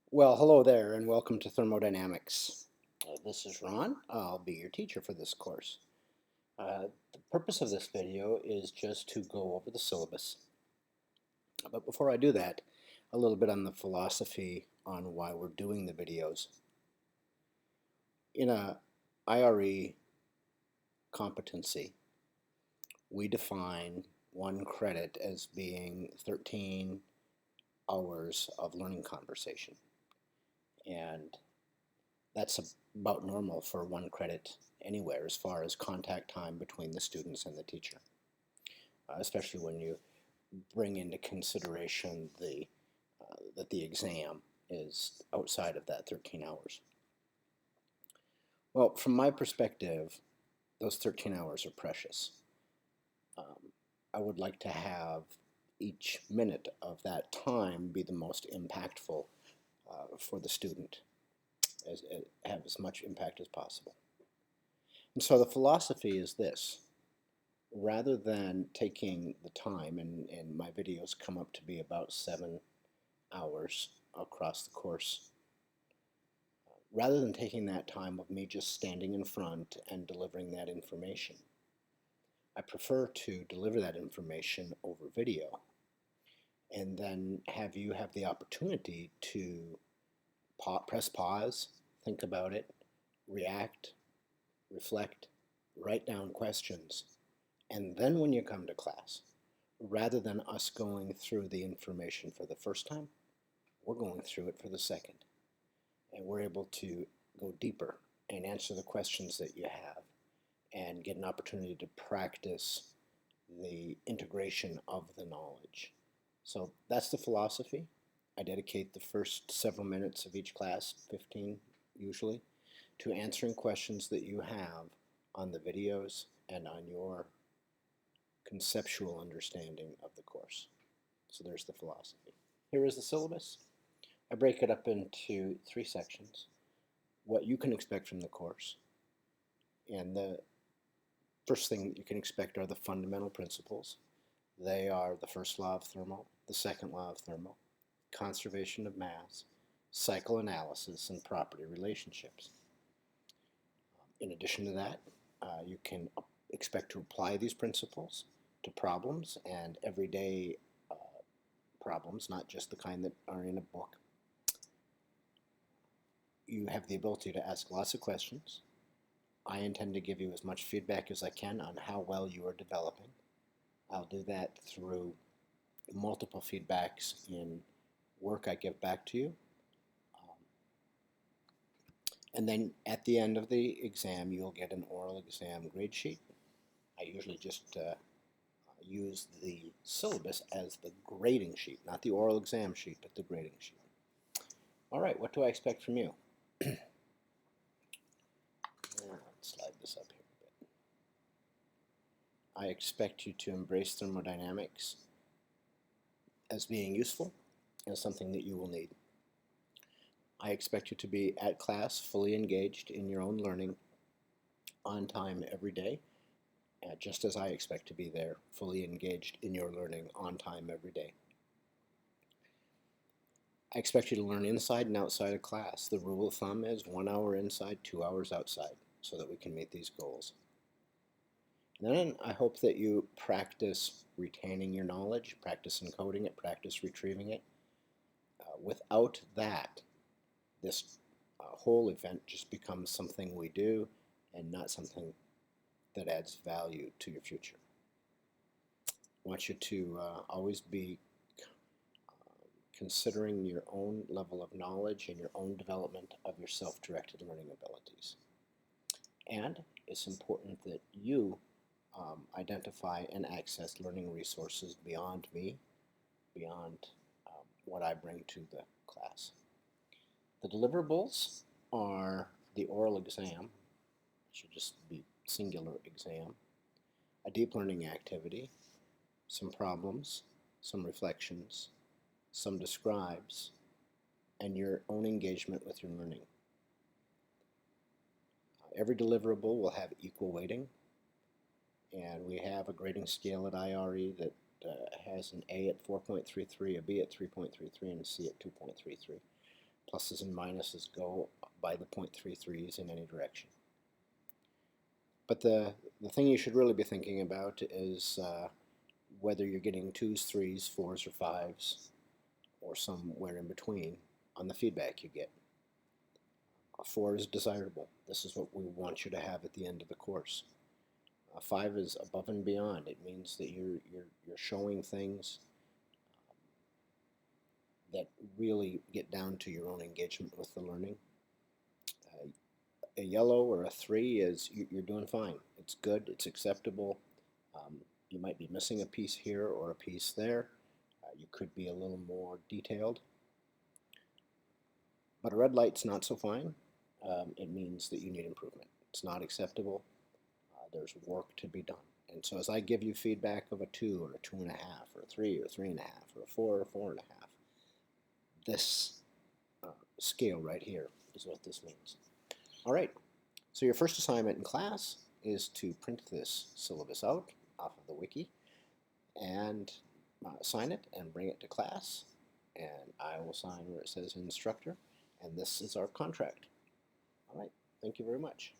Well, hello there, and welcome to Thermodynamics. This is Ron. I'll be your teacher for this course. The purpose of this video is just to go over the syllabus. But before I do that, a little bit on the philosophy on why we're doing the videos. In a IRE competency, we define one credit as being 13 hours of learning conversation. And that's about normal for one credit anywhere as far as contact time between the students and the teacher, especially when you bring into consideration that the exam is outside of that 13 hours. Well, from my perspective, those 13 hours are precious. I would like to have each minute of that time be the most impactful for the student, have as much impact as possible. And so the philosophy is this: rather than taking the time, and my videos come up to be about 7 hours across the course, rather than taking that time of me just standing in front and delivering that information, I prefer to deliver that information over video and then have you have the opportunity to press pause, think about it, react, reflect, write down questions, and then when you come to class, rather than us going through the information for the first time, we're going through it for the second. And we're able to go deeper and answer the questions that you have and get an opportunity to practice the integration of the knowledge. So that's the philosophy. I dedicate the first several minutes of each class, 15 usually, to answering questions that you have on the videos and on your conceptual understanding of the course. So there's the philosophy. Here is the syllabus. I break it up into 3 sections. What you can expect from the course. And the first thing that you can expect are the fundamental principles. They are the first law of thermo, the second law of thermo, conservation of mass, cycle analysis, and property relationships. In addition to that, you can expect to apply these principles to problems and everyday problems, not just the kind that are in a book. You have the ability to ask lots of questions. I intend to give you as much feedback as I can on how well you are developing. I'll do that through multiple feedbacks in work I give back to you. And then at the end of the exam, you'll get an oral exam grade sheet. I usually just use the syllabus as the grading sheet, not the oral exam sheet, but the grading sheet. All right, what do I expect from you? Let's slide this up here a bit. I expect you to embrace thermodynamics as being useful and something that you will need. I expect you to be at class, fully engaged in your own learning, on time every day, just as I expect to be there, fully engaged in your learning, on time every day. I expect you to learn inside and outside of class. The rule of thumb is 1 hour inside, 2 hours outside, so that we can meet these goals. And then I hope that you practice retaining your knowledge, practice encoding it, practice retrieving it. Without that, this whole event just becomes something we do and not something that adds value to your future. I want you to always be considering your own level of knowledge and your own development of your self-directed learning abilities. And it's important that you identify and access learning resources beyond me, beyond what I bring to the class. The deliverables are the oral exam, it should just be singular exam, a deep learning activity, some problems, some reflections, some describes, and your own engagement with your learning. Every deliverable will have equal weighting, and we have a grading scale at IRE that has an A at 4.33, a B at 3.33, and a C at 2.33. Pluses and minuses go by the 0.33s in any direction. But the thing you should really be thinking about is whether you're getting 2s, 3s, 4s, or 5s, or somewhere in between on the feedback you get. A 4 is desirable. This is what we want you to have at the end of the course. A 5 is above and beyond. It means that you're showing things that really get down to your own engagement with the learning. A yellow or a 3 is you're doing fine. It's good. It's acceptable. You might be missing a piece here or a piece there. You could be a little more detailed. But a red light's not so fine. It means that you need improvement. It's not acceptable. There's work to be done. And so as I give you feedback of a 2 or a 2.5 or a 3 or 3.5 or a 4 or 4.5, this scale right here is what this means. All right, so your first assignment in class is to print this syllabus out off of the wiki and sign it and bring it to class, and I will sign where it says instructor, and this is our contract. All right, thank you very much.